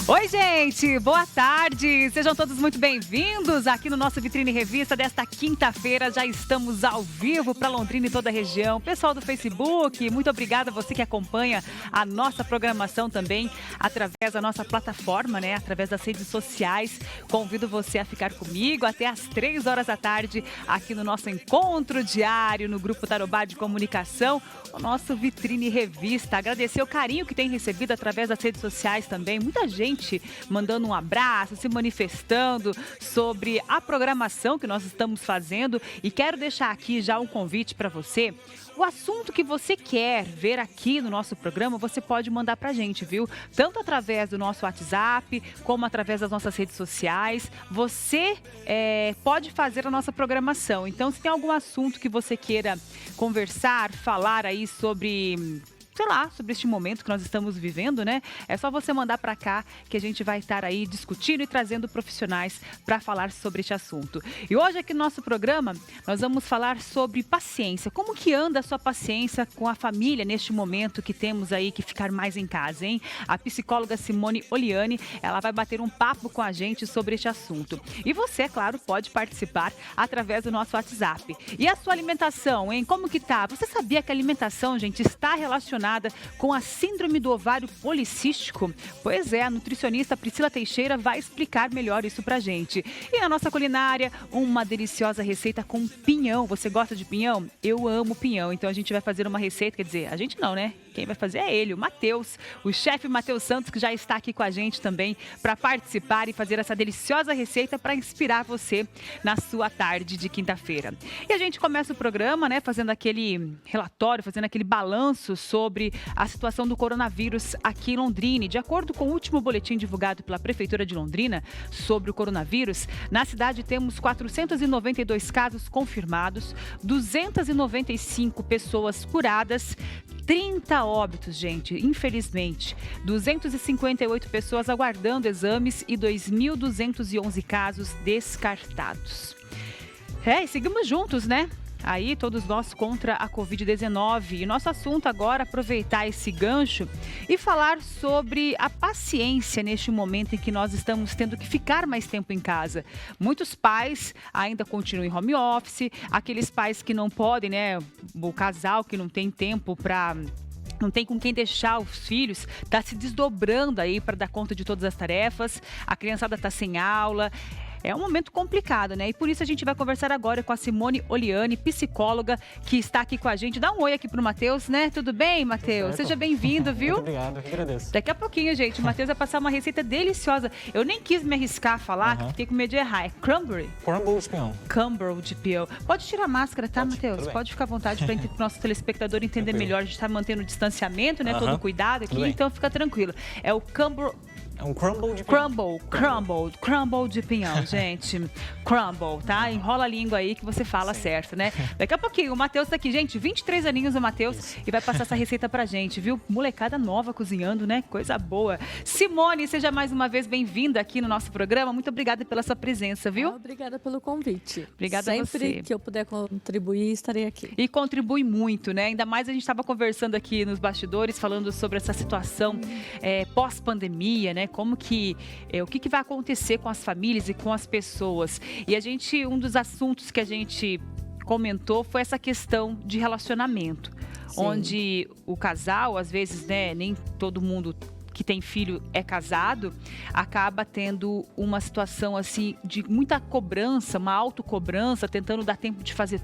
Oi, gente, boa tarde. Sejam todos muito bem-vindos aqui no nosso Vitrine Revista desta quinta-feira. Já estamos ao vivo para Londrina e toda a região. Pessoal do Facebook, muito obrigada a você que acompanha a nossa programação também através da nossa plataforma, né? Através das redes sociais. Convido você a ficar comigo até às 3 horas da tarde aqui no nosso encontro diário no Grupo Tarobá de Comunicação, o nosso Vitrine Revista. Agradecer o carinho que tem recebido através das redes sociais também. Muita gente mandando um abraço, se manifestando sobre a programação que nós estamos fazendo. E quero deixar aqui já um convite para você. O assunto que você quer ver aqui no nosso programa, você pode mandar pra gente, viu? Tanto através do nosso WhatsApp, como através das nossas redes sociais. Você pode fazer a nossa programação. Então, se tem algum assunto que você queira conversar, falar aí sobre... sei lá, sobre este momento que nós estamos vivendo, né? É só você mandar para cá que a gente vai estar aí discutindo e trazendo profissionais para falar sobre este assunto. E hoje aqui no nosso programa, nós vamos falar sobre paciência. Como que anda a sua paciência com a família neste momento que temos aí que ficar mais em casa, hein? A psicóloga Simone Oliani, ela vai bater um papo com a gente sobre este assunto. E você, é claro, pode participar através do nosso WhatsApp. E a sua alimentação, hein? Como que tá? Você sabia que a alimentação, gente, está relacionada com a síndrome do ovário policístico? Pois é, a nutricionista Priscila Teixeira vai explicar melhor isso pra gente. E na nossa culinária, uma deliciosa receita com pinhão. Você gosta de pinhão? Eu amo pinhão, então a gente vai fazer uma receita, quer dizer, a gente não, né? Quem vai fazer é ele, o Matheus, o chefe Matheus Santos, que já está aqui com a gente também para participar e fazer essa deliciosa receita para inspirar você na sua tarde de quinta-feira. E a gente começa o programa, né, fazendo aquele relatório, fazendo aquele balanço sobre a situação do coronavírus aqui em Londrina. E de acordo com o último boletim divulgado pela Prefeitura de Londrina sobre o coronavírus, na cidade temos 492 casos confirmados, 295 pessoas curadas, 30 óbitos, gente, infelizmente. 258 pessoas aguardando exames e 2.211 casos descartados. E seguimos juntos, né? Aí, todos nós contra a Covid-19. E nosso assunto agora é aproveitar esse gancho e falar sobre a paciência neste momento em que nós estamos tendo que ficar mais tempo em casa. Muitos pais ainda continuam em home office, aqueles pais que não podem, né? O casal que não tem tempo para... não tem com quem deixar os filhos, está se desdobrando aí para dar conta de todas as tarefas, a criançada está sem aula. É um momento complicado, né? E por isso a gente vai conversar agora com a Simone Oliani, psicóloga, que está aqui com a gente. Dá um oi aqui pro Matheus, né? Tudo bem, Matheus? Seja bem-vindo, viu? Muito obrigado, eu que agradeço. Daqui a pouquinho, gente, o Matheus vai passar uma receita deliciosa. Eu nem quis me arriscar a falar, que fiquei com medo de errar. É crumble? Crumble de peão. Crumble de peão. Pode tirar a máscara, tá, Matheus? Bem. Pode ficar à vontade para o nosso telespectador entender melhor. A gente está mantendo o distanciamento, né? Todo cuidado aqui, então fica tranquilo. É o crumble... É um crumble de pinhão. Crumble de pinhão, gente. Crumble, tá? Enrola a língua aí que você fala certo, né? Daqui a pouquinho, o Matheus tá aqui, gente, 23 aninhos o Matheus, e vai passar essa receita pra gente, viu? Molecada nova cozinhando, né? Coisa boa. Simone, seja mais uma vez bem-vinda aqui no nosso programa. Muito obrigada pela sua presença, viu? Obrigada pelo convite. Obrigada a você. Sempre que eu puder contribuir, estarei aqui. E contribui muito, né? Ainda mais a gente estava conversando aqui nos bastidores, falando sobre essa situação pós-pandemia, né? Como que, o que vai acontecer com as famílias e com as pessoas. E um dos assuntos que a gente comentou foi essa questão de relacionamento. Sim. Onde o casal, às vezes, né, nem todo mundo que tem filho é casado, acaba tendo uma situação assim de muita cobrança, uma autocobrança, tentando dar tempo de fazer,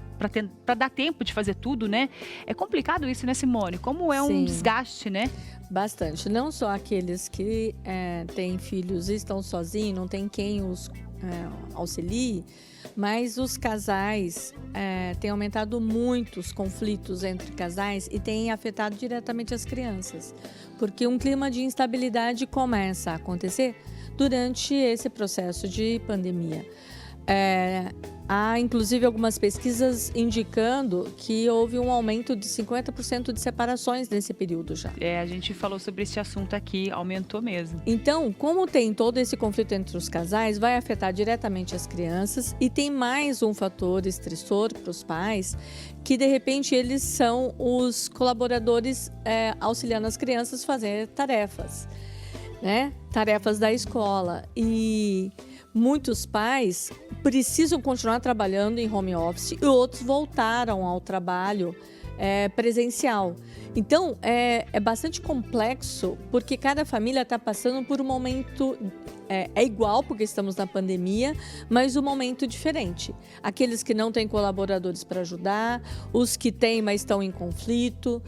para dar tempo de fazer tudo, né? É complicado isso, né, Simone? Como é um desgaste, né? Bastante. Não só aqueles que têm filhos e estão sozinhos, não tem quem os auxilie, mas os casais têm aumentado muito os conflitos entre casais e têm afetado diretamente as crianças, porque um clima de instabilidade começa a acontecer durante esse processo de pandemia. Há, inclusive, algumas pesquisas indicando que houve um aumento de 50% de separações nesse período já. A gente falou sobre esse assunto aqui, aumentou mesmo. Então, como tem todo esse conflito entre os casais, vai afetar diretamente as crianças e tem mais um fator estressor para os pais, que de repente eles são os colaboradores auxiliando as crianças a fazer tarefas. né? Tarefas da escola. E muitos pais precisam continuar trabalhando em home office e outros voltaram ao trabalho presencial. Então, é bastante complexo, porque cada família está passando por um momento... É igual, porque estamos na pandemia, mas um momento diferente. Aqueles que não têm colaboradores para ajudar, os que têm, mas estão em conflito,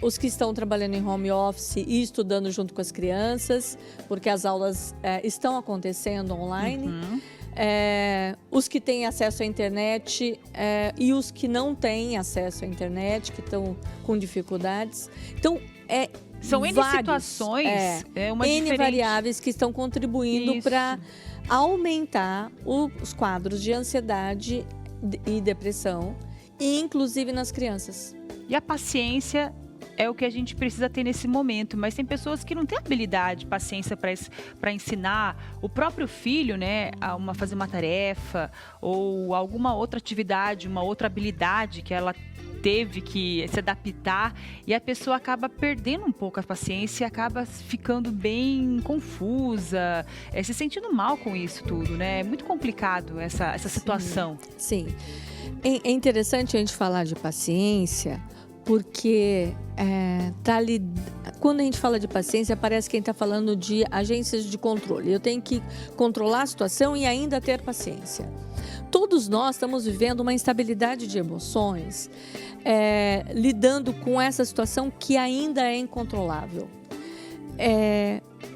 os que estão trabalhando em home office e estudando junto com as crianças, porque as aulas estão acontecendo online. Os que têm acesso à internet e os que não têm acesso à internet, que estão com dificuldades. Então, são N situações, uma N diferente... variáveis que estão contribuindo para aumentar os quadros de ansiedade e depressão, inclusive nas crianças. E a paciência é o que a gente precisa ter nesse momento, mas tem pessoas que não têm habilidade, paciência para ensinar o próprio filho, né, a fazer uma tarefa ou alguma outra atividade, uma outra habilidade que ela teve que se adaptar, e a pessoa acaba perdendo um pouco a paciência e acaba ficando bem confusa, se sentindo mal com isso tudo, né? É muito complicado essa situação. Sim. É interessante a gente falar de paciência, porque quando a gente fala de paciência, parece que a gente está falando de agências de controle. Eu tenho que controlar a situação e ainda ter paciência. Todos nós estamos vivendo uma instabilidade de emoções, lidando com essa situação que ainda é incontrolável.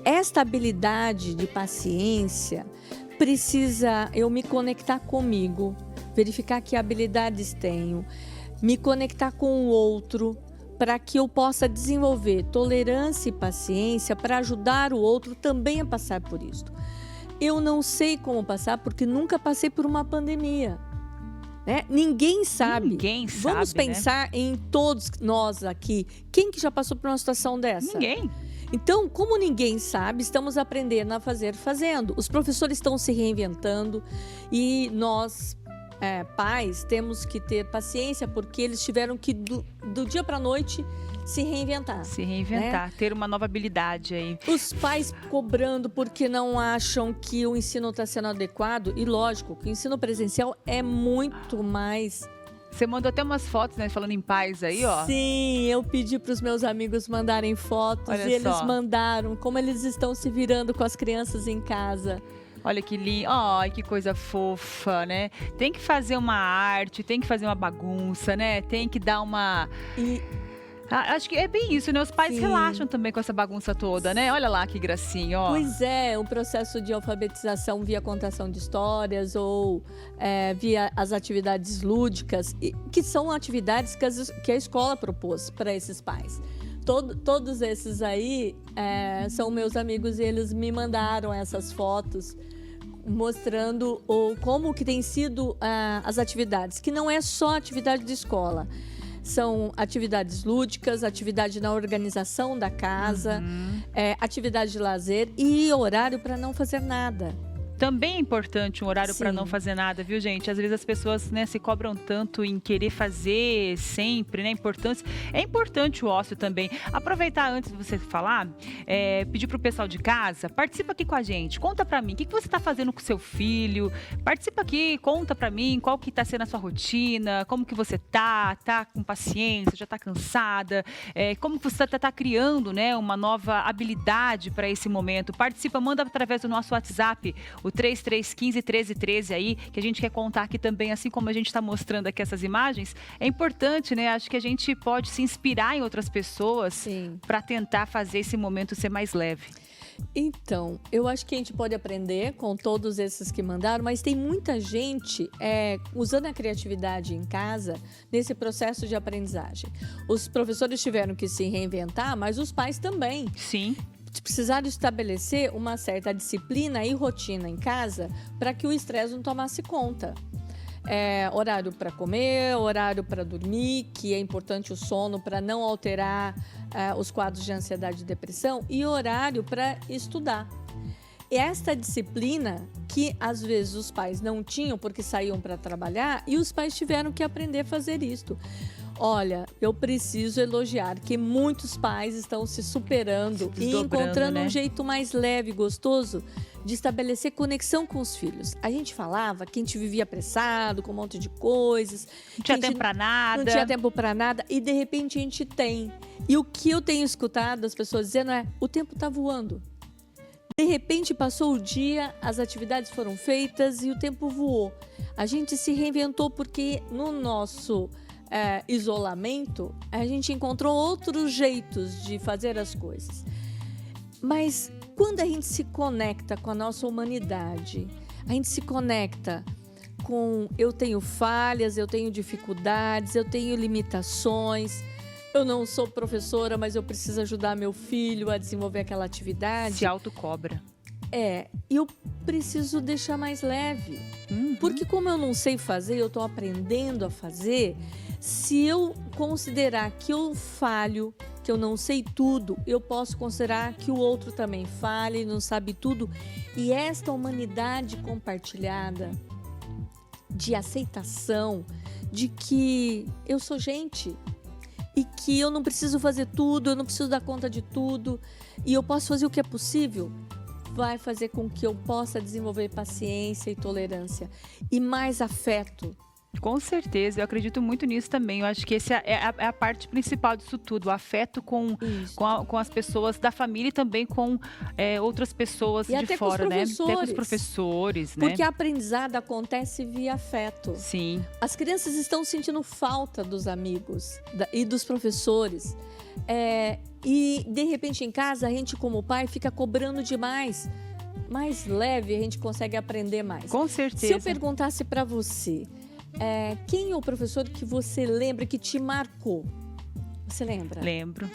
Esta habilidade de paciência precisa eu me conectar comigo, verificar que habilidades tenho, me conectar com o outro, para que eu possa desenvolver tolerância e paciência para ajudar o outro também a passar por isso. Eu não sei como passar porque nunca passei por uma pandemia. Né? Ninguém sabe. Vamos pensar em todos nós aqui. Quem que já passou por uma situação dessa? Ninguém. Então, como ninguém sabe, estamos aprendendo a fazer fazendo. Os professores estão se reinventando e nós, pais, temos que ter paciência porque eles tiveram que, do dia para a noite, se reinventar. Né? Ter uma nova habilidade aí. Os pais cobrando porque não acham que o ensino está sendo adequado. E lógico, que o ensino presencial é muito mais... Você mandou até umas fotos, né, falando em pais aí, ó. Sim, eu pedi para os meus amigos mandarem fotos. Olha e eles só. mandaram como eles estão se virando com as crianças em casa. Olha que lindo, ai, que coisa fofa, né? Tem que fazer uma arte, tem que fazer uma bagunça, né? Tem que dar uma... Acho que é bem isso, né? Os pais relaxam também com essa bagunça toda, né? Olha lá que gracinha, ó. Pois é, um processo de alfabetização via contação de histórias ou via as atividades lúdicas, que são atividades que a escola propôs para esses pais. Todos esses aí são meus amigos e eles me mandaram essas fotos mostrando como que tem sido as atividades, que não é só atividade de escola. São atividades lúdicas, atividade na organização da casa, atividade de lazer e horário para não fazer nada. Também é importante um horário para não fazer nada, viu, gente? Às vezes as pessoas, né, se cobram tanto em querer fazer sempre, né? É importante o ócio também. Aproveitar antes de você falar, pedir pro pessoal de casa, participa aqui com a gente. Conta para mim, o que você está fazendo com seu filho? Participa aqui, conta para mim qual que tá sendo a sua rotina, como que você tá com paciência, já tá cansada, como que você tá criando, né, uma nova habilidade para esse momento. Participa, manda através do nosso WhatsApp, o 3315-1313 aí, que a gente quer contar aqui também, assim como a gente está mostrando aqui essas imagens. É importante, né? Acho que a gente pode se inspirar em outras pessoas para tentar fazer esse momento ser mais leve. Então, eu acho que a gente pode aprender com todos esses que mandaram, mas tem muita gente usando a criatividade em casa nesse processo de aprendizagem. Os professores tiveram que se reinventar, mas os pais também. Sim. Precisaram estabelecer uma certa disciplina e rotina em casa para que o estresse não tomasse conta. Horário para comer, horário para dormir, que é importante o sono para não alterar os quadros de ansiedade e depressão, e horário para estudar. Esta disciplina que às vezes os pais não tinham porque saíam para trabalhar e os pais tiveram que aprender a fazer isto. Olha, eu preciso elogiar que muitos pais estão se superando e encontrando né? um jeito mais leve e gostoso de estabelecer conexão com os filhos. A gente falava que a gente vivia apressado, com um monte de coisas. Não tinha tempo pra nada. Não tinha tempo pra nada e de repente a gente tem. E o que eu tenho escutado as pessoas dizendo é: o tempo tá voando. De repente passou o dia, as atividades foram feitas e o tempo voou. A gente se reinventou porque no nosso isolamento a gente encontrou outros jeitos de fazer as coisas. Mas quando a gente se conecta com a nossa humanidade, a gente se conecta com eu tenho falhas, eu tenho dificuldades, eu tenho limitações, eu não sou professora, mas eu preciso ajudar meu filho a desenvolver aquela atividade. Se autocobra. Eu preciso deixar mais leve. Porque como eu não sei fazer, eu estou aprendendo a fazer, se eu considerar que eu falho, que eu não sei tudo, eu posso considerar que o outro também falha e não sabe tudo. E esta humanidade compartilhada de aceitação, de que eu sou gente e que eu não preciso fazer tudo, eu não preciso dar conta de tudo e eu posso fazer o que é possível, vai fazer com que eu possa desenvolver paciência e tolerância e mais afeto. Com certeza, eu acredito muito nisso também. Eu acho que essa é a parte principal disso tudo, o afeto com as pessoas da família e também com outras pessoas e de fora, né? Até com os professores, né? Porque a aprendizado acontece via afeto. Sim. As crianças estão sentindo falta dos amigos e dos professores. E, de repente, em casa, a gente, como pai, fica cobrando demais. Mais leve, a gente consegue aprender mais. Com certeza. Se eu perguntasse para você... quem é o professor que você lembra que te marcou? Você lembra? Lembro.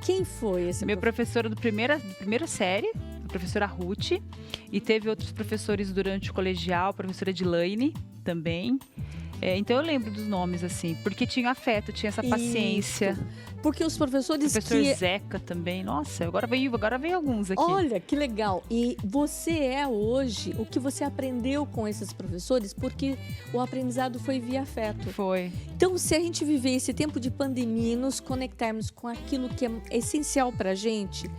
Quem foi esse Meu professor do primeira série, a professora Ruth, e teve outros professores durante o colegial, a professora Edilane também. Então eu lembro dos nomes, assim, porque tinha afeto, tinha essa paciência. Isso. Porque os professores Professor Zeca também. Nossa, agora veio alguns aqui. Olha, que legal. E você hoje o que você aprendeu com esses professores, porque o aprendizado foi via afeto. Foi. Então, se a gente viver esse tempo de pandemia e nos conectarmos com aquilo que é essencial pra gente,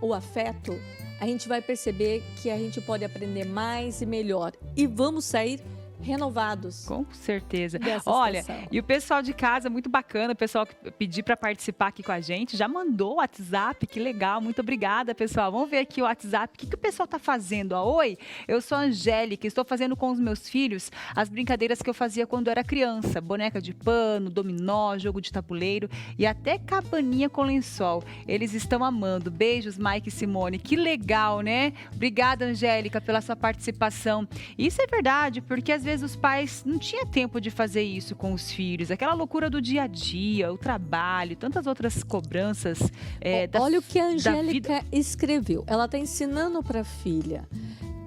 o afeto, a gente vai perceber que a gente pode aprender mais e melhor. E vamos sair renovados. Com certeza. Olha, situação. E o pessoal de casa, muito bacana, o pessoal que pediu para participar aqui com a gente, já mandou o WhatsApp, que legal, muito obrigada, pessoal. Vamos ver aqui o WhatsApp, o que o pessoal tá fazendo? Oi, eu sou a Angélica, estou fazendo com os meus filhos as brincadeiras que eu fazia quando era criança, boneca de pano, dominó, jogo de tabuleiro e até cabaninha com lençol. Eles estão amando. Beijos, Mike e Simone. Que legal, né? Obrigada, Angélica, pela sua participação. Isso é verdade, porque às vezes os pais não tinham tempo de fazer isso com os filhos. Aquela loucura do dia a dia, o trabalho, tantas outras cobranças. Olha o que a Angélica escreveu. Ela está ensinando para a filha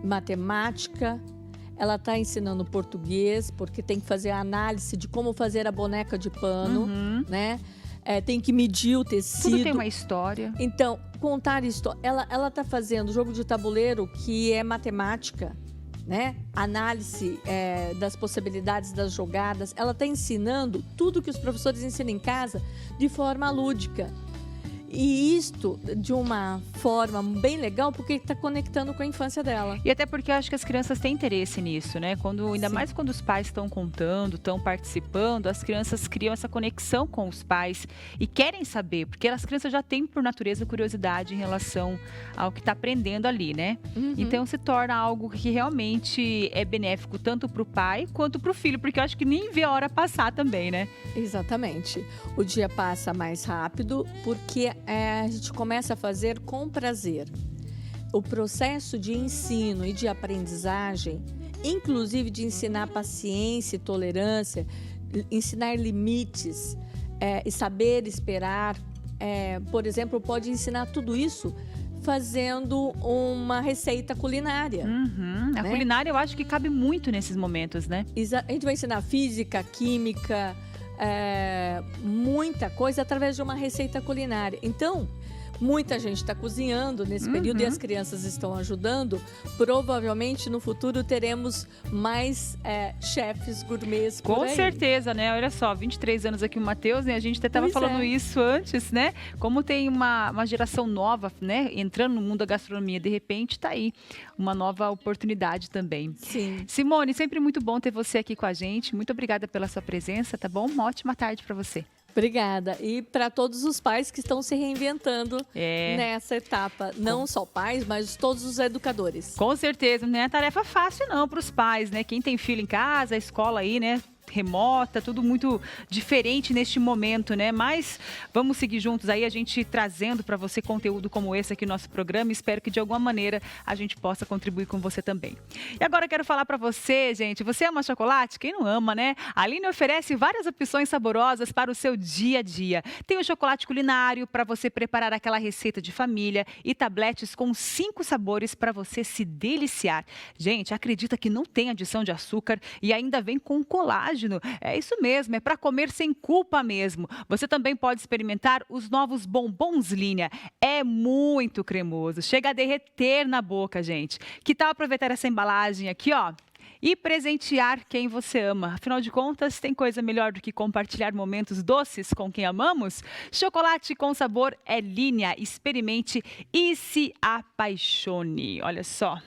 matemática, ela está ensinando português, porque tem que fazer a análise de como fazer a boneca de pano, né? Tem que medir o tecido. Tudo tem uma história. Então, contar história. Ela está fazendo jogo de tabuleiro, que é matemática, né? Análise das possibilidades das jogadas. Ela está ensinando tudo que os professores ensinam em casa de forma lúdica. E isto de uma forma bem legal, porque está conectando com a infância dela. E até porque eu acho que as crianças têm interesse nisso, né? Ainda mais quando os pais estão contando, estão participando, as crianças criam essa conexão com os pais e querem saber, porque as crianças já têm, por natureza, curiosidade em relação ao que está aprendendo ali, né? Então se torna algo que realmente é benéfico tanto para o pai quanto para o filho, porque eu acho que nem vê a hora passar também, né? Exatamente. O dia passa mais rápido porque a gente começa a fazer com prazer. O processo de ensino e de aprendizagem, inclusive de ensinar paciência e tolerância, ensinar limites e saber esperar, por exemplo, pode ensinar tudo isso fazendo uma receita culinária. A culinária eu acho que cabe muito nesses momentos, né? A gente vai ensinar física, química, muita coisa através de uma receita culinária. Então, muita gente está cozinhando nesse período e as crianças estão ajudando, provavelmente no futuro teremos mais chefes gourmets por aí. Com certeza, né? Olha só, 23 anos aqui o Matheus, né? A gente até estava falando isso antes, né? Como tem uma geração nova, né? Entrando no mundo da gastronomia, de repente tá aí uma nova oportunidade também. Sim. Simone, sempre muito bom ter você aqui com a gente. Muito obrigada pela sua presença, tá bom? Uma ótima tarde para você. Obrigada. E para todos os pais que estão se reinventando nessa etapa. Não só pais, mas todos os educadores. Com certeza, não é tarefa fácil não para os pais, né? Quem tem filho em casa, a escola aí, né? Remota, tudo muito diferente neste momento, né? Mas vamos seguir juntos aí, a gente trazendo para você conteúdo como esse aqui no nosso programa. Espero que de alguma maneira a gente possa contribuir com você também. E agora eu quero falar para você, gente, você ama chocolate? Quem não ama, né? A Aline oferece várias opções saborosas para o seu dia a dia. Tem o chocolate culinário para você preparar aquela receita de família e tabletes com 5 sabores para você se deliciar. Gente, acredita que não tem adição de açúcar e ainda vem com colágeno. É isso mesmo, é para comer sem culpa mesmo. Você também pode experimentar os novos bombons Linha. É muito cremoso, chega a derreter na boca, gente. Que tal aproveitar essa embalagem aqui, ó? E presentear quem você ama. Afinal de contas, tem coisa melhor do que compartilhar momentos doces com quem amamos? Chocolate com sabor é Linha. Experimente e se apaixone. Olha só,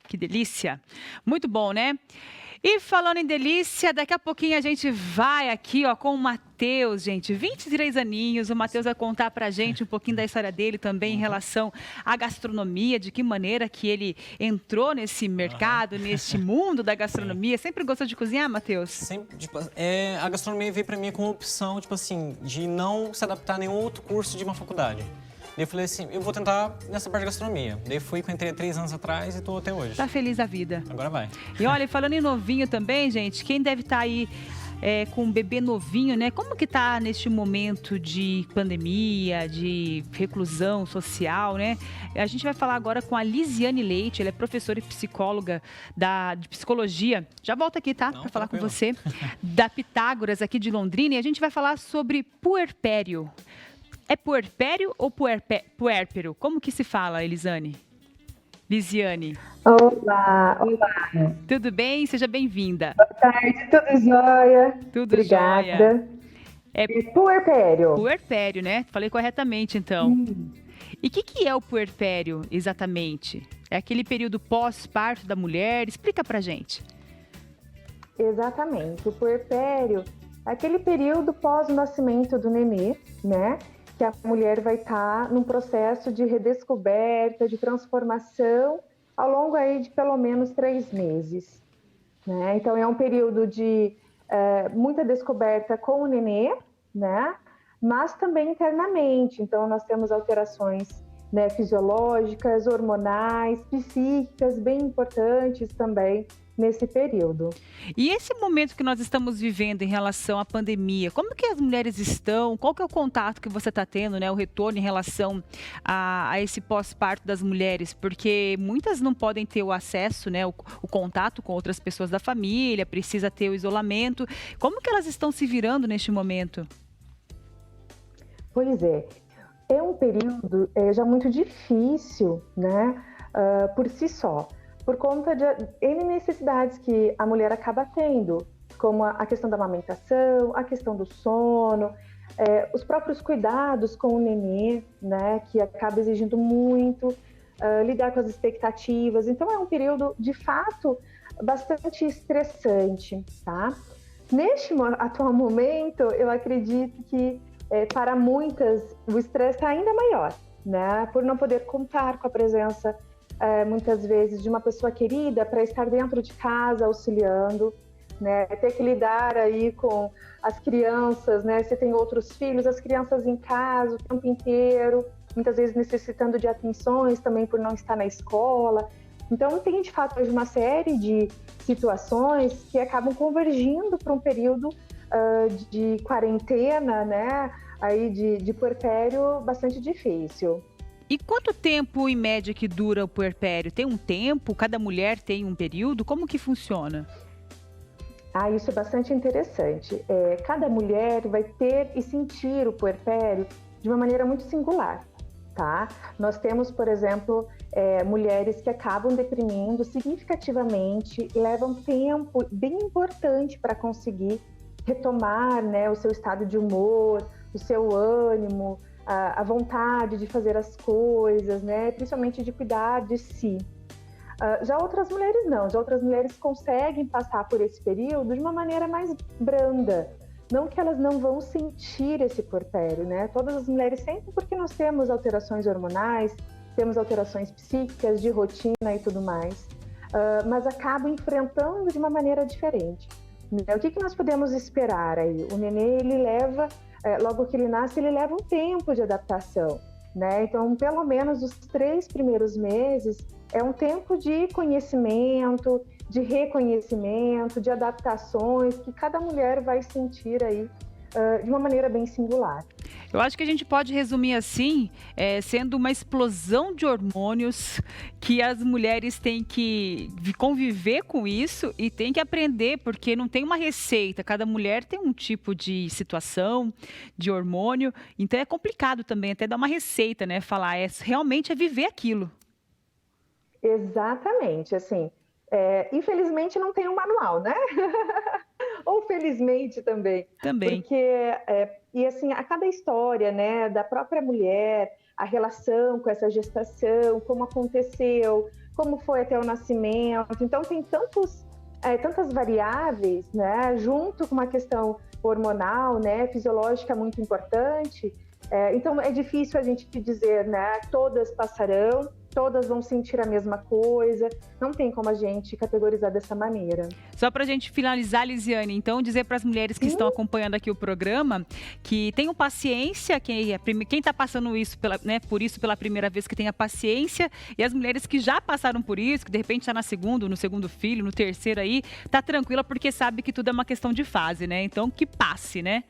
que delícia. Muito bom, né? E falando em delícia, daqui a pouquinho a gente vai aqui, ó, com o Matheus, gente, 23 aninhos. O Matheus vai contar pra gente um pouquinho da história dele também em relação à gastronomia, de que maneira que ele entrou nesse mercado, neste mundo da gastronomia. Sempre gostou de cozinhar, Matheus? Sempre, tipo, a gastronomia veio pra mim como opção, tipo assim, de não se adaptar a nenhum outro curso de uma faculdade. Daí eu falei assim, eu vou tentar nessa parte de gastronomia. Daí fui, entrei há 3 anos atrás e tô até hoje. Tá feliz da vida. Agora vai. E olha, falando em novinho também, gente, quem deve estar aí com um bebê novinho, né? Como que tá neste momento de pandemia, de reclusão social, né? A gente vai falar agora com a Lisiane Leite, ela é professora e psicóloga de psicologia. Já volto aqui, tá? Para falar com você. Da Pitágoras, aqui de Londrina. E a gente vai falar sobre puerpério. É puerpério ou puérpero? Como que se fala, Lisiane? Olá, olá. Tudo bem? Seja bem-vinda. Boa tarde, tudo jóia? Tudo Obrigada. jóia. É puerpério. Puerpério, né? Falei corretamente, então. E o que é o puerpério, exatamente? É aquele período pós-parto da mulher? Explica pra gente. Exatamente. O puerpério é aquele período pós o nascimento do nenê, né? Que a mulher vai estar num processo de redescoberta, de transformação, ao longo aí de pelo menos 3 meses. Né? Então, é um período de muita descoberta com o nenê, né? Mas também internamente. Então, nós temos alterações, né, fisiológicas, hormonais, psíquicas, bem importantes também nesse período. E esse momento que nós estamos vivendo em relação à pandemia, como que as mulheres estão? Qual que é o contato que você está tendo, né? O retorno em relação a esse pós-parto das mulheres? Porque muitas não podem ter o acesso, né? O contato com outras pessoas da família, precisa ter o isolamento. Como que elas estão se virando neste momento? Pois é um período já muito difícil, né? Por si só. Por conta de N necessidades que a mulher acaba tendo, como a questão da amamentação, a questão do sono, os próprios cuidados com o nenê, né, que acaba exigindo muito, lidar com as expectativas. Então, é um período, de fato, bastante estressante, tá? Neste atual momento, eu acredito que, para muitas, o estresse está ainda maior, né, por não poder contar com a presença muitas vezes de uma pessoa querida para estar dentro de casa auxiliando, né? Ter que lidar aí com as crianças, né? Se tem outros filhos, as crianças em casa o tempo inteiro, muitas vezes necessitando de atenções também por não estar na escola. Então tem de fato hoje uma série de situações que acabam convergindo para um período de quarentena, né? Aí de puerpério bastante difícil. E quanto tempo, em média, que dura o puerpério? Tem um tempo? Cada mulher tem um período? Como que funciona? Isso é bastante interessante. Cada mulher vai ter e sentir o puerpério de uma maneira muito singular. tá? Nós temos, por exemplo, mulheres que acabam deprimindo significativamente, levam tempo bem importante para conseguir retomar, né, o seu estado de humor, o seu ânimo, a vontade de fazer as coisas, né, principalmente de cuidar de si. Já outras mulheres não, já outras mulheres conseguem passar por esse período de uma maneira mais branda. Não que elas não vão sentir esse puerpério, né? Todas as mulheres sentem porque nós temos alterações hormonais, temos alterações psíquicas, de rotina e tudo mais, mas acabam enfrentando de uma maneira diferente. O que nós podemos esperar aí? O nenê, ele leva, logo que ele nasce, ele leva um tempo de adaptação, né? Então, pelo menos os 3 primeiros meses é um tempo de conhecimento, de reconhecimento, de adaptações que cada mulher vai sentir aí de uma maneira bem singular. Eu acho que a gente pode resumir assim, sendo uma explosão de hormônios que as mulheres têm que conviver com isso e têm que aprender, porque não tem uma receita. Cada mulher tem um tipo de situação, de hormônio, então é complicado também até dar uma receita, né? Falar, realmente é viver aquilo. Exatamente, assim, infelizmente não tem um manual, né? Ou felizmente também. Porque, e assim, a cada história, né, da própria mulher, a relação com essa gestação, como aconteceu, como foi até o nascimento. Então, tem tantas variáveis, né, junto com uma questão hormonal, né, fisiológica muito importante. Então, é difícil a gente dizer, né, todas passarão, todas vão sentir a mesma coisa, não tem como a gente categorizar dessa maneira. Só para a gente finalizar, Lisiane, então dizer para as mulheres que estão acompanhando aqui o programa que tenham paciência, quem está passando isso por isso pela primeira vez, que tenha paciência, e as mulheres que já passaram por isso, que de repente está no segundo filho, no terceiro aí, tá tranquila porque sabe que tudo é uma questão de fase, né? Então que passe, né?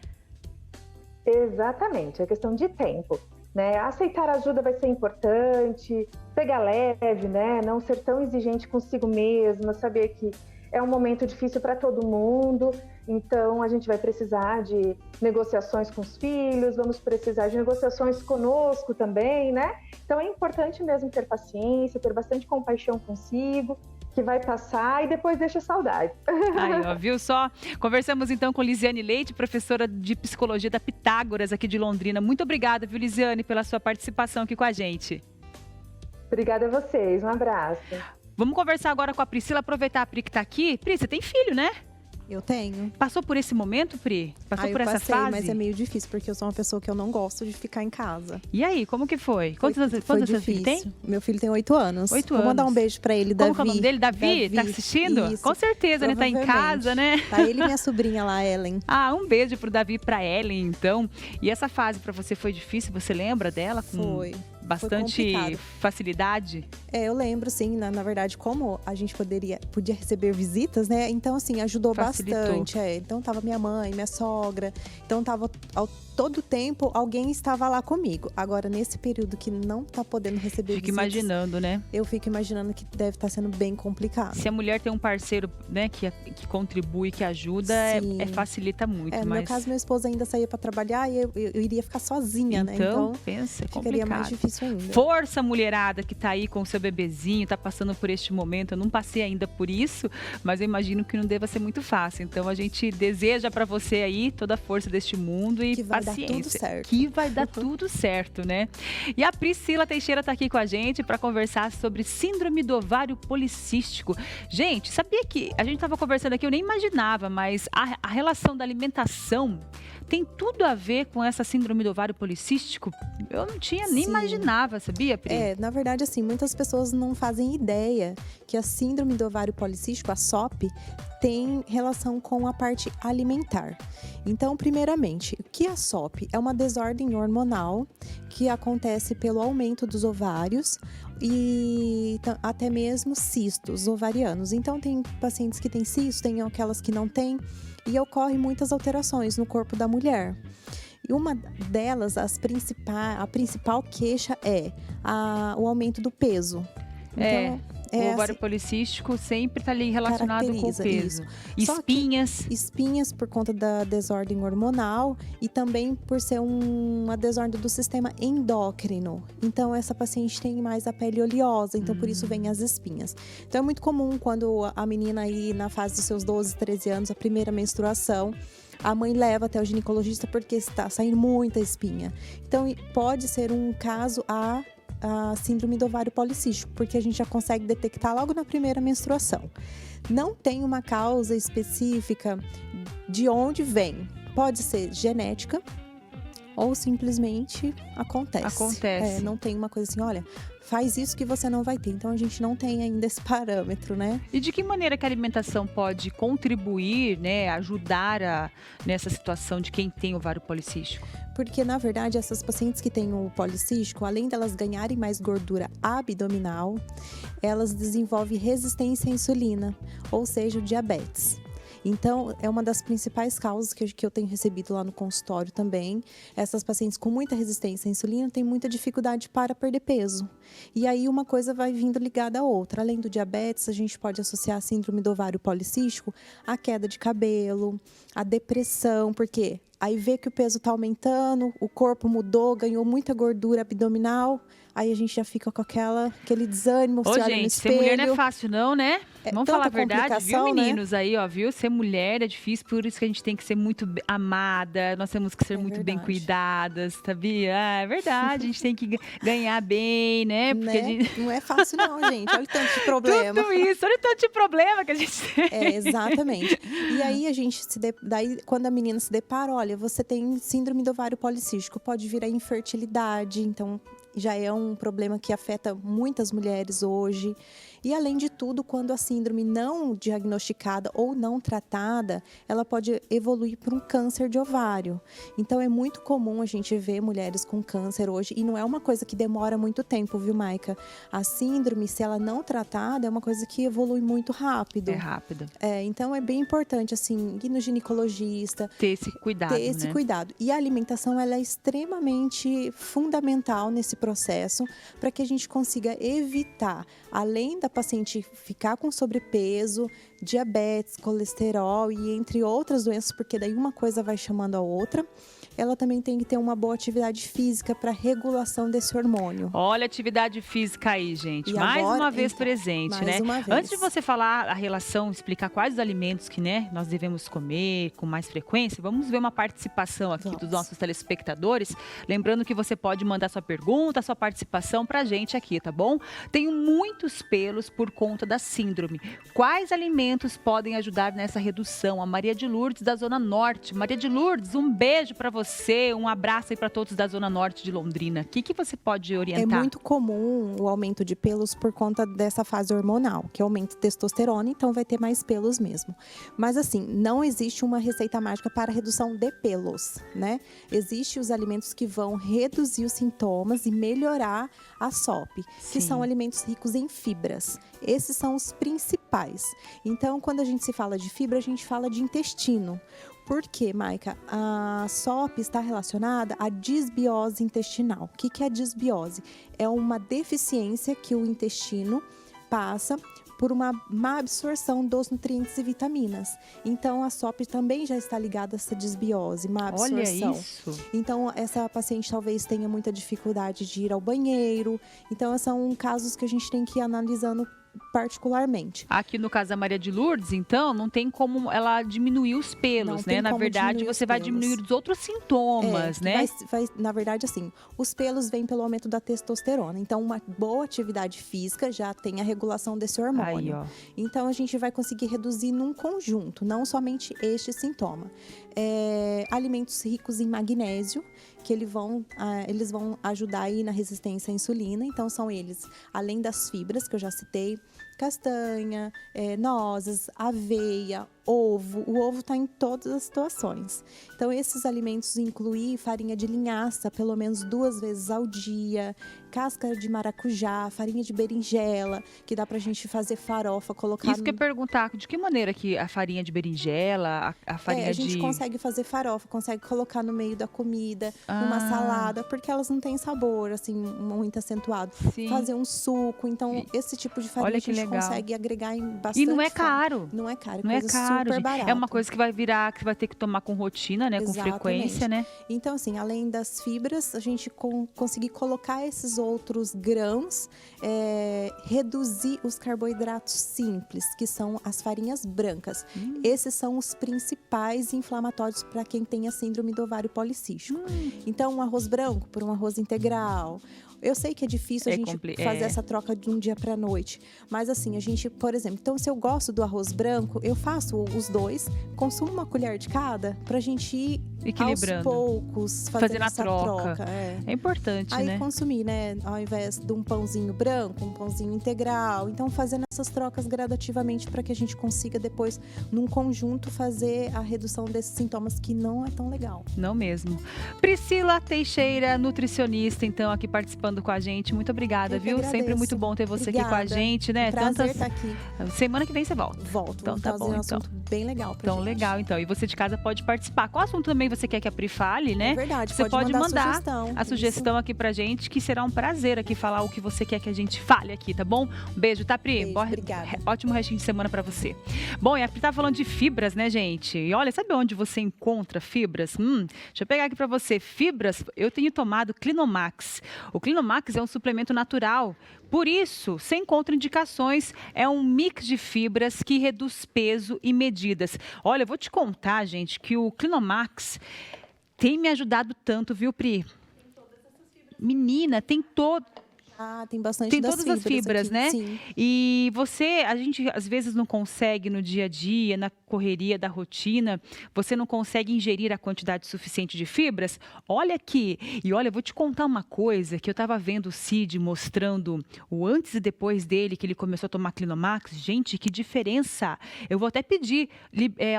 Exatamente, é questão de tempo, né? Aceitar ajuda vai ser importante, pegar leve, né? Não ser tão exigente consigo mesma, saber que é um momento difícil para todo mundo, então a gente vai precisar de negociações com os filhos, vamos precisar de negociações conosco também, né? Então é importante mesmo ter paciência, ter bastante compaixão consigo, que vai passar e depois deixa saudade. Aí, ó, viu só? Conversamos então com Lisiane Leite, professora de psicologia da Pitágoras aqui de Londrina. Muito obrigada, viu, Lisiane, pela sua participação aqui com a gente. Obrigada a vocês, um abraço. Vamos conversar agora com a Priscila, aproveitar a Pri que tá aqui. Pri, você tem filho, né? Eu tenho. Passou por esse momento, Pri? Passou por essa fase? Mas é meio difícil, porque eu sou uma pessoa que eu não gosto de ficar em casa. E aí, como que foi? Quantos seu filho tem? Meu filho tem 8 anos. 8 anos. Vou mandar um beijo pra ele, Davi. Como que é o nome dele? Davi? Tá assistindo? Isso. Com certeza, né? Tá em casa, né? Tá ele e minha sobrinha lá, Ellen. Um beijo pro Davi e pra Ellen, então. E essa fase pra você foi difícil? Você lembra dela? Foi. Bastante facilidade? Eu lembro, sim. Na verdade, como a gente podia receber visitas, né? Então, assim, ajudou bastante. Então, tava minha mãe, minha sogra. Então, tava todo tempo, alguém estava lá comigo. Agora, nesse período que não tá podendo receber visitas… Fica imaginando, né? Eu fico imaginando que deve estar sendo bem complicado. Se a mulher tem um parceiro, né, que contribui, que ajuda, facilita muito. No meu caso, meu esposo ainda saía para trabalhar e eu iria ficar sozinha, né? Então, pensa, é complicado. Ficaria mais difícil ainda. Força, mulherada que tá aí com o seu bebezinho, tá passando por este momento. Eu não passei ainda por isso, mas eu imagino que não deva ser muito fácil. Então, a gente deseja para você aí toda a força deste mundo e paciência. Dar tudo certo. Que vai dar tudo certo, né? E a Priscila Teixeira tá aqui com a gente para conversar sobre síndrome do ovário policístico. Gente, sabia que a gente tava conversando aqui, eu nem imaginava, mas a relação da alimentação tem tudo a ver com essa síndrome do ovário policístico? Eu não tinha nem imaginava, sabia, Pri? Na verdade, assim, muitas pessoas não fazem ideia que a síndrome do ovário policístico, a SOP, tem relação com a parte alimentar. Então, primeiramente, o que é a SOP? É uma desordem hormonal que acontece pelo aumento dos ovários e até mesmo cistos ovarianos. Então, tem pacientes que têm cistos, tem aquelas que não têm, e ocorrem muitas alterações no corpo da mulher. E uma delas, a principal queixa é o aumento do peso. Então, O ovário policístico sempre está ali relacionado com o peso. Isso. Espinhas. Espinhas por conta da desordem hormonal e também por ser uma desordem do sistema endócrino. Então, essa paciente tem mais a pele oleosa, então por isso vem as espinhas. Então, é muito comum quando a menina aí na fase dos seus 12, 13 anos, a primeira menstruação, a mãe leva até o ginecologista porque está saindo muita espinha. Então, pode ser um caso a síndrome do ovário policístico, porque a gente já consegue detectar logo na primeira menstruação. Não tem uma causa específica de onde vem. Pode ser genética ou simplesmente acontece. Não tem uma coisa assim, olha, faz isso que você não vai ter. Então, a gente não tem ainda esse parâmetro, né? E de que maneira que a alimentação pode contribuir, né, ajudar nessa situação de quem tem ovário policístico? Porque, na verdade, essas pacientes que têm o policístico, além delas ganharem mais gordura abdominal, elas desenvolvem resistência à insulina, ou seja, o diabetes. Então, é uma das principais causas que eu tenho recebido lá no consultório também. Essas pacientes com muita resistência à insulina têm muita dificuldade para perder peso. E aí, uma coisa vai vindo ligada à outra. Além do diabetes, a gente pode associar a síndrome do ovário policístico à queda de cabelo, à depressão, porque aí vê que o peso está aumentando, o corpo mudou, ganhou muita gordura abdominal. Aí a gente já fica com aquele desânimo, você olha no espelho. Ser mulher não é fácil não, né? Vamos falar a verdade, viu, meninos? Né? Aí, ó, viu? Ser mulher é difícil, por isso que a gente tem que ser muito amada, nós temos que ser muito bem cuidadas, sabia? É verdade, a gente tem que ganhar bem, né? Porque Não é fácil não, gente. Olha o tanto de problema. Tudo isso, olha o tanto de problema que a gente tem. Exatamente. E aí, daí, quando a menina se depara, olha, você tem síndrome do ovário policístico, pode vir a infertilidade, então já é um problema que afeta muitas mulheres hoje. E, além de tudo, quando a síndrome não diagnosticada ou não tratada, ela pode evoluir para um câncer de ovário. Então, é muito comum a gente ver mulheres com câncer hoje. E não é uma coisa que demora muito tempo, viu, Maica? A síndrome, se ela não tratada, é uma coisa que evolui muito rápido. É rápido. Então, é bem importante, assim, ir no ginecologista. Ter esse cuidado, cuidado. E a alimentação, ela é extremamente fundamental nesse processo para que a gente consiga evitar, além da paciente ficar com sobrepeso, diabetes, colesterol e entre outras doenças, porque daí uma coisa vai chamando a outra, ela também tem que ter uma boa atividade física para regulação desse hormônio. Olha a atividade física aí, gente. E mais agora, uma vez presente, né? Antes de você falar a relação, explicar quais os alimentos que, né, nós devemos comer com mais frequência, vamos ver uma participação aqui dos nossos telespectadores. Lembrando que você pode mandar sua pergunta, sua participação pra gente aqui, tá bom? Tenho muitos pelos por conta da síndrome. Quais alimentos podem ajudar nessa redução? A Maria de Lourdes, da Zona Norte. Maria de Lourdes, um beijo pra você, um abraço aí pra todos da Zona Norte de Londrina. O que você pode orientar? É muito comum o aumento de pelos por conta dessa fase hormonal, que aumenta a testosterona, então vai ter mais pelos mesmo. Mas assim, não existe uma receita mágica para redução de pelos, né? Existem os alimentos que vão reduzir os sintomas e melhorar a SOP, que são alimentos ricos em fibras. Esses são os principais. Então, quando a gente se fala de fibra, a gente fala de intestino. Por quê, Maica? A SOP está relacionada à disbiose intestinal. O que é a disbiose? É uma deficiência que o intestino passa por uma má absorção dos nutrientes e vitaminas. Então, a SOP também já está ligada a essa disbiose, má absorção. Olha isso! Então, essa paciente talvez tenha muita dificuldade de ir ao banheiro. Então, são casos que a gente tem que ir analisando particularmente. Aqui no caso da Maria de Lourdes, então, não tem como ela diminuir os pelos, né? Na verdade, você vai diminuir os outros sintomas, né? Na verdade, assim, os pelos vêm pelo aumento da testosterona. Então, uma boa atividade física já tem a regulação desse hormônio. Aí, ó. Então, a gente vai conseguir reduzir num conjunto, não somente este sintoma. Alimentos ricos em magnésio, que eles vão ajudar aí na resistência à insulina. Então, são eles, além das fibras que eu já citei, castanha, nozes, aveia, ovo. O ovo está em todas as situações. Então, esses alimentos incluem farinha de linhaça, pelo menos 2 vezes ao dia, casca de maracujá, farinha de berinjela, que dá pra gente fazer farofa, colocar... Isso que eu ia perguntar, de que maneira que a farinha de berinjela, a farinha a gente de... consegue fazer farofa, consegue colocar no meio da comida, numa salada, porque elas não têm sabor, assim, muito acentuado. Sim. Fazer um suco, então esse tipo de farinha Olha a que gente legal. consegue agregar em bastante E não é forma. caro. Não é caro, Não é coisa caro, super gente. barata. É uma coisa que vai virar, que você vai ter que tomar com rotina, né? Com Exatamente. frequência, né? Então, assim, além das fibras, a gente conseguir colocar esses outros grãos, reduzir os carboidratos simples, que são as farinhas brancas. Esses são os principais inflamatórios para quem tem a síndrome do ovário policístico. Então, um arroz branco por um arroz integral. Eu sei que é difícil a gente fazer essa troca de um dia para a noite. Mas assim, a gente, por exemplo, então se eu gosto do arroz branco, eu faço os 2, consumo uma colher de cada pra gente ir equilibrando, aos poucos, fazendo a essa troca. É importante, aí né? consumir, né? Ao invés de um pãozinho branco, um pãozinho integral. Então, fazendo essas trocas gradativamente para que a gente consiga depois, num conjunto, fazer a redução desses sintomas que não é tão legal. Não mesmo. Priscila Teixeira, nutricionista, então, aqui participando com a gente. Muito obrigada, viu? Sempre muito bom ter você aqui com a gente, né? Prazer estar aqui. Semana que vem você volta. Volto. Então tá bom, um assunto bem legal pra gente. Legal, então. E você de casa pode participar. Qual assunto também você quer que a Pri fale, né? É verdade. Você pode mandar a sugestão sugestão aqui pra gente, que será um prazer aqui falar o que você quer que a gente fale aqui, tá bom? Um beijo, tá, Pri? Beijo, obrigada. Ótimo restinho de semana pra você. Bom, e a Pri tá falando de fibras, né, gente? E olha, sabe onde você encontra fibras? Deixa eu pegar aqui pra você. Fibras, eu tenho tomado Clinomax. O Clinomax é um suplemento natural. Por isso, sem contraindicações, é um mix de fibras que reduz peso e medidas. Olha, eu vou te contar, gente, que o Clinomax tem me ajudado tanto, viu, Pri? Menina, tem bastante tem todas as fibras, aqui, né? Sim. E a gente às vezes não consegue no dia a dia, na correria da rotina, você não consegue ingerir a quantidade suficiente de fibras. Olha aqui, e olha, eu vou te contar uma coisa, que eu estava vendo o Cid mostrando o antes e depois dele, que ele começou a tomar Clinomax. Gente, que diferença! Eu vou até pedir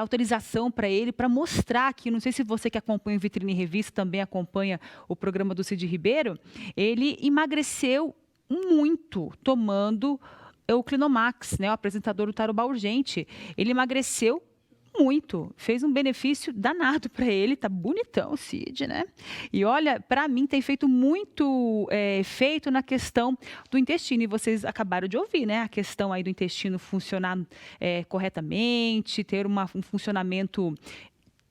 autorização para ele, para mostrar aqui, não sei se você que acompanha o Vitrine Revista, também acompanha o programa do Cid Ribeiro, ele emagreceu muito tomando o Clinomax, né? O apresentador do Tarobá Urgente. Ele emagreceu muito, fez um benefício danado para ele, tá bonitão o Cid, né? E olha, para mim tem feito muito efeito na questão do intestino, e vocês acabaram de ouvir, né? A questão aí do intestino funcionar corretamente, ter um funcionamento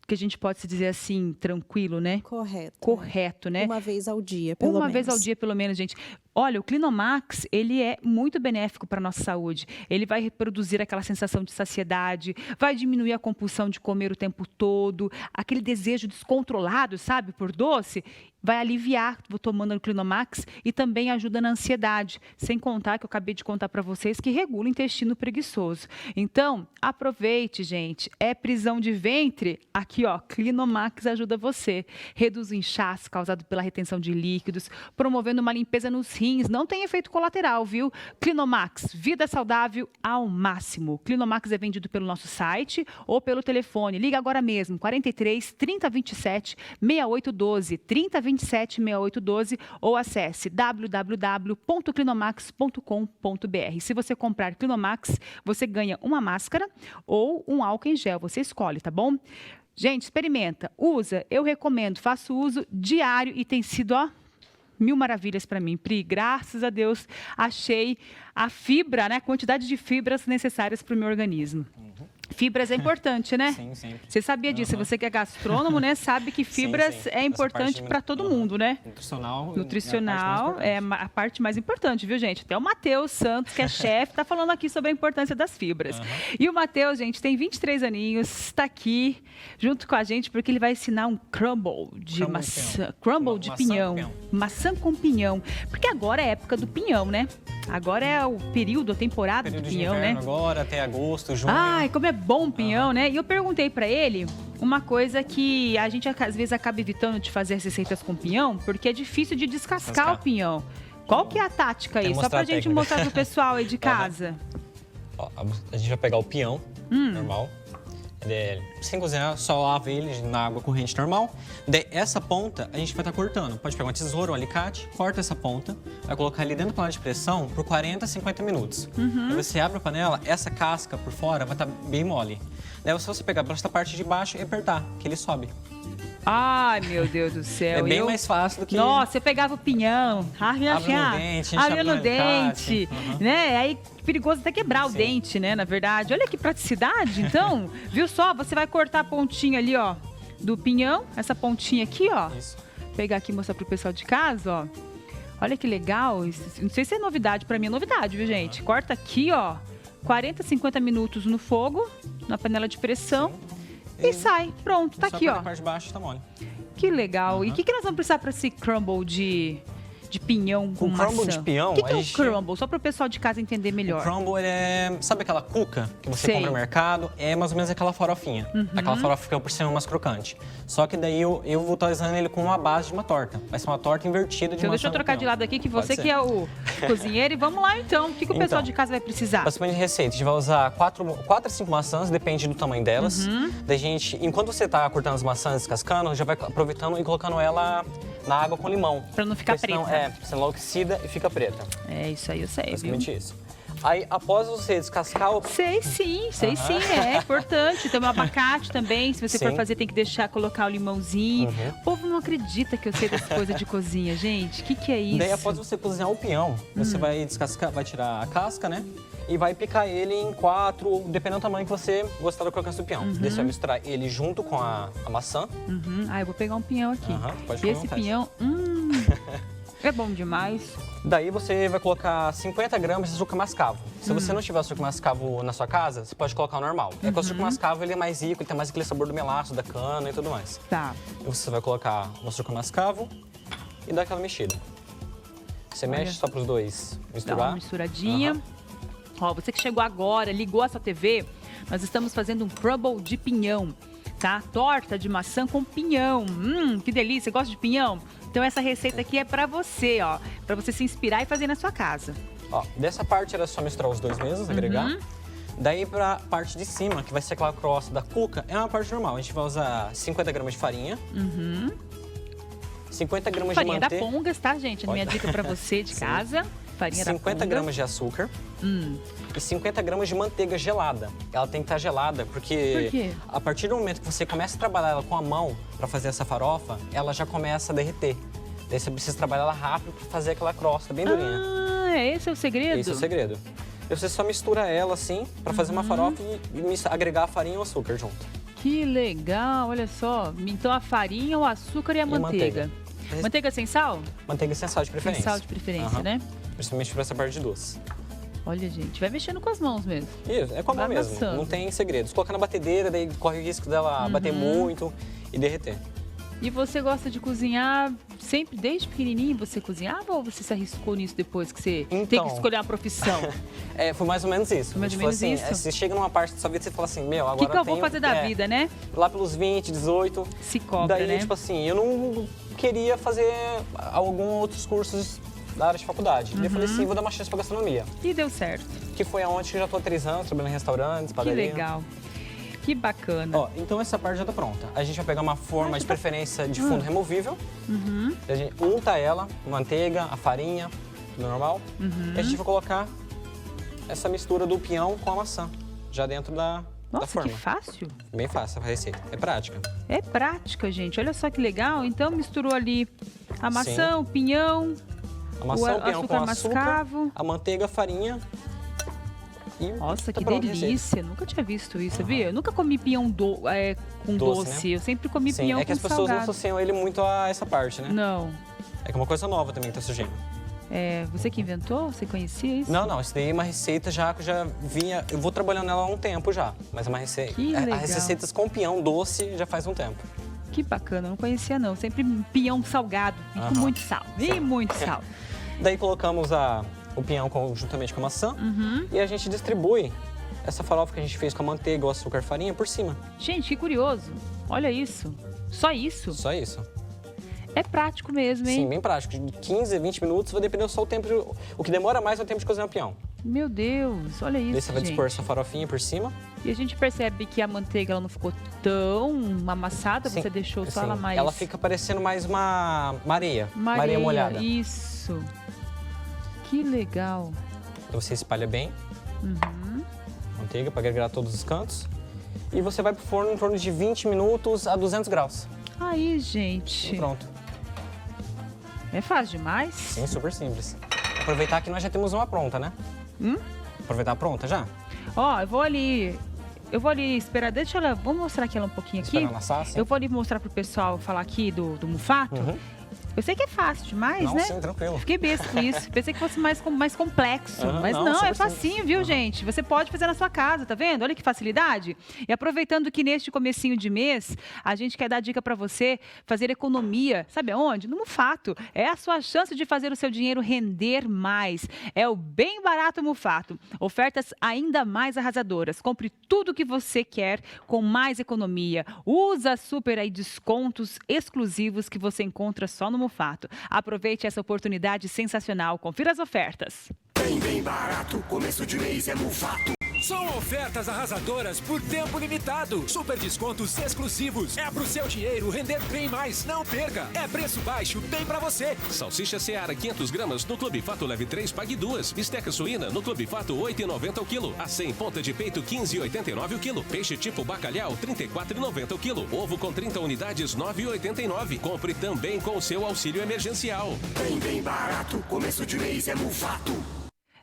que a gente pode se dizer assim, tranquilo, né? Correto, né? Uma vez ao dia, pelo menos. Uma vez ao dia, pelo menos, gente. Olha, o Clinomax, ele é muito benéfico para a nossa saúde. Ele vai reproduzir aquela sensação de saciedade, vai diminuir a compulsão de comer o tempo todo, aquele desejo descontrolado, sabe, por doce, vai aliviar tomando o Clinomax, e também ajuda na ansiedade. Sem contar que eu acabei de contar para vocês que regula o intestino preguiçoso. Então, aproveite, gente. É prisão de ventre? Aqui, ó, Clinomax ajuda você. Reduz o inchaço causado pela retenção de líquidos, promovendo uma limpeza nos rins. Não tem efeito colateral, viu? Clinomax, vida saudável ao máximo. Clinomax é vendido pelo nosso site ou pelo telefone. Liga agora mesmo, 43 3027 6812, 3027 6812, ou acesse www.clinomax.com.br. Se você comprar Clinomax, você ganha uma máscara ou um álcool em gel. Você escolhe, tá bom? Gente, experimenta, usa, eu recomendo, faço uso diário e tem sido, ó, mil maravilhas para mim. Pri, graças a Deus, achei a fibra, né? A quantidade de fibras necessárias para o meu organismo. Fibras é importante, né? Sim, sempre. Você sabia disso? Você que é gastrônomo, né? Sabe que fibras é importante para todo mundo, né? Nutricional é a parte mais importante, viu, gente? Até o Matheus Santos, que é chefe, tá falando aqui sobre a importância das fibras. E o Matheus, gente, tem 23 aninhos, está aqui junto com a gente porque ele vai ensinar um crumble de maçã, crumble de pinhão, maçã com pinhão, porque agora é a época do pinhão, né? Agora é o período, a temporada do pinhão, né? Agora até agosto, junho. Ai, como é bom o pinhão, né? E eu perguntei pra ele uma coisa que a gente às vezes acaba evitando de fazer as receitas com pinhão, porque é difícil de descascar o pinhão. Qual que é a tática aí? Só pra gente mostrar pro pessoal aí de casa. Ó, a gente vai pegar o pinhão normal, Sem cozinhar, só lava ele na água corrente normal. Daí, essa ponta a gente vai estar cortando. Pode pegar uma tesoura, um alicate, corta essa ponta, vai colocar ali dentro da panela de pressão por 40 a 50 minutos. Aí você abre a panela, essa casca por fora vai estar bem mole. Daí, se você pegar esta parte de baixo e apertar, que ele sobe. Ai, meu Deus do céu. É bem mais fácil do que... Nossa, eu pegava o pinhão, abria no dente, né? Aí perigoso até quebrar o dente, né, na verdade. Olha que praticidade, então. Viu só? Você vai cortar a pontinha ali, ó, do pinhão, essa pontinha aqui, ó. Isso. Pegar aqui e mostrar pro pessoal de casa, ó. Olha que legal. Não sei se é novidade, pra mim é novidade, viu, gente? Corta aqui, ó, 40, 50 minutos no fogo, na panela de pressão. E sai, pronto, tá aqui, ó. A parte de baixo tá mole. Que legal. E o que nós vamos precisar para esse crumble de pinhão com maçã? Crumble de pinhão, O que é o crumble? Só para o pessoal de casa entender melhor. O crumble, ele é... Sabe aquela cuca que você Sei. compra no mercado? É mais ou menos aquela farofinha. Aquela farofa fica por cima mais crocante. Só que daí eu vou estar usando ele com uma base de uma torta. Vai ser uma torta invertida de Então maçã deixa eu trocar com de pinhão. lado aqui, que Pode você ser. que é o cozinheiro. E vamos lá, então. O que o pessoal Então, de casa vai precisar? Basicamente, receita. A gente vai usar 4 a 5 maçãs, depende do tamanho delas. Daí, gente, enquanto você tá cortando as maçãs e descascando, já vai aproveitando e colocando ela na água com limão. Pra não ficar Porque senão, preta. senão ela oxida e fica preta. É, isso aí eu sei, viu? Basicamente isso. Aí, após você descascar o... Sei sim, é importante. Tem o abacate também, se você for Sim. fazer tem que deixar, colocar o limãozinho. O povo não acredita que eu sei dessa coisa de cozinha, gente. O que é isso? Daí, após você cozinhar o pinhão, você vai descascar, vai tirar a casca, né? E vai picar ele em 4, dependendo do tamanho que você gostar da crocância do pinhão. Daí você vai misturar ele junto com a maçã. Ah, eu vou pegar um pinhão aqui. Pode E ficar à esse vontade. pinhão, é bom demais. Daí você vai colocar 50 gramas de açúcar mascavo. Se você não tiver açúcar mascavo na sua casa, você pode colocar o normal. É que o açúcar mascavo ele é mais rico, ele tem mais aquele sabor do melaço, da cana e tudo mais. Tá. E você vai colocar o açúcar mascavo e dar aquela mexida. Você mexe só para os dois Dá misturar. uma misturadinha. Ó, você que chegou agora, ligou a sua TV, nós estamos fazendo um crumble de pinhão, tá? Torta de maçã com pinhão. Que delícia, gosta de pinhão? Então essa receita aqui é pra você, ó, pra você se inspirar e fazer na sua casa. Ó, dessa parte era só misturar os dois mesmos, agregar. Daí pra parte de cima, que vai ser aquela crosta da cuca, é uma parte normal. A gente vai usar 50 gramas de farinha. 50 gramas Farinha de da manteiga. Pongas, tá, gente? A minha dica pra você de casa. Farinha da 50 Pongas. gramas de açúcar e 50 gramas de manteiga gelada. Ela tem que estar gelada, porque Por quê? a partir do momento que você começa a trabalhar ela com a mão para fazer essa farofa, ela já começa a derreter. Daí você precisa trabalhar ela rápido para fazer aquela crosta bem durinha. Ah, esse é o segredo? Esse é o segredo. E você só mistura ela assim para fazer uma farofa e agregar a farinha e o açúcar junto. Que legal, olha só. Então a farinha, o açúcar e a manteiga. Manteiga sem sal? Manteiga sem sal de Sem preferência. sal de preferência, né? Principalmente para essa parte de doce. Olha, gente, vai mexendo com as mãos mesmo. Isso, é com a mão Vai mesmo. amassando. Não tem segredo. Se colocar na batedeira, daí corre o risco dela bater muito e derreter. E você gosta de cozinhar sempre, desde pequenininho você cozinhava ou você se arriscou nisso depois que você tem Então. que escolher uma profissão? Foi mais ou menos isso. Mais ou Tipo menos assim, isso? Você chega numa parte da sua vida e você fala assim, meu, O agora que eu vou tenho- fazer da vida, né? Lá pelos 20, 18. Se cobra, Daí, né? tipo assim, eu não queria fazer alguns outros cursos da área de faculdade. Daí eu falei assim, vou dar uma chance pra gastronomia. E deu certo. Que foi aonde que eu já tô há 3 anos, trabalhando em restaurantes, Que padaria. legal. Que bacana. Ó, então essa parte já tá pronta. A gente vai pegar uma forma de preferência de fundo removível. A gente unta ela, manteiga, a farinha, tudo normal. E a gente vai colocar essa mistura do pinhão com a maçã, já dentro da Nossa, forma. que fácil. Bem fácil a receita, é prática. É prática, gente. Olha só que legal. Então misturou ali a maçã, o pinhão, A maçã, o pinhão açúcar com açúcar, mascavo. a manteiga, a farinha e Nossa, tá que pronta a receita. delícia. Nunca tinha visto isso, sabia? Eu nunca comi pinhão com doce. Doce, né? Eu sempre comi Sim, pinhão é que as com pessoas não salgado. associam ele muito a essa parte, né? Não. É que é uma coisa nova também que tá surgindo. É, você que inventou? Você conhecia isso? Não, isso daí é uma receita já que eu já vinha... Eu vou trabalhando nela há um tempo já, mas é uma receita... Que legal. As receitas com pinhão doce já faz um tempo. Que bacana, não conhecia não. Sempre pinhão salgado e com Aham. muito sal. E muito sal. Daí colocamos o pinhão juntamente com a maçã e a gente distribui essa farofa que a gente fez com a manteiga, o açúcar, a farinha por cima. Gente, que curioso. Olha isso. Só isso. Só isso. É prático mesmo, hein? Sim, bem prático. De 15 a 20 minutos vai depender só o tempo... O que demora mais é o tempo de cozinhar o pinhão. Meu Deus, olha isso, Daí você vai gente. dispor essa farofinha por cima. E a gente percebe que a manteiga ela não ficou tão amassada, Sim, você deixou só sim. ela mais... Ela fica parecendo mais uma areia molhada. Isso. Que legal. Então você espalha bem Uhum. manteiga para agregar todos os cantos. E você vai pro forno em torno de 20 minutos a 200 graus. Aí, gente. E pronto. É fácil demais. Sim, super simples. Aproveitar que nós já temos uma pronta, né? Aproveitar a pronta já? Ó, eu vou ali esperar, deixa ela, vamos mostrar aqui ela um pouquinho aqui. Esperar ela assar, assim. Eu vou ali mostrar pro pessoal falar aqui do mufato. Uhum. Eu sei que é fácil demais, Não, né? sim, tranquilo. Fiquei besta com isso. Pensei que fosse mais complexo. Aham, Mas não, não, é super facinho, simples. viu, Aham. gente? Você pode fazer na sua casa, tá vendo? Olha que facilidade. E aproveitando que neste comecinho de mês, a gente quer dar dica pra você fazer economia. Sabe aonde? No Mufato. É a sua chance de fazer o seu dinheiro render mais. É o Bem Barato Mufato. Ofertas ainda mais arrasadoras. Compre tudo o que você quer com mais economia. Usa super aí descontos exclusivos que você encontra só no Mufato. Aproveite essa oportunidade sensacional. Confira as ofertas. Bem barato, começo de mês é Mufato. São ofertas arrasadoras por tempo limitado. Super descontos exclusivos. É pro seu dinheiro render bem mais. Não perca. É preço baixo, bem pra você. Salsicha Seara 500 gramas no Clube Fato leve 3, pague 2. Bisteca suína no Clube Fato 8,90 o quilo. Acém ponta de peito 15,89 o quilo. Peixe tipo bacalhau 34,90 o quilo. Ovo com 30 unidades 9,89. Compre também com o seu auxílio emergencial. Bem barato, começo de mês é Mufato.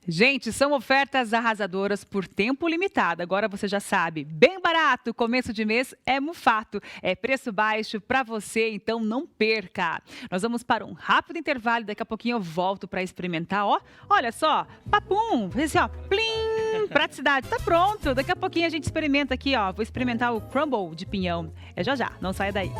Gente, são ofertas arrasadoras por tempo limitado. Agora você já sabe, bem barato, começo de mês é Mufato. É preço baixo para você, então não perca. Nós vamos para um rápido intervalo, daqui a pouquinho eu volto para experimentar, ó. Olha só, papum, esse ó, plim, praticidade, tá pronto. Daqui a pouquinho a gente experimenta aqui, ó. Vou experimentar o crumble de pinhão. É já já, não saia daí.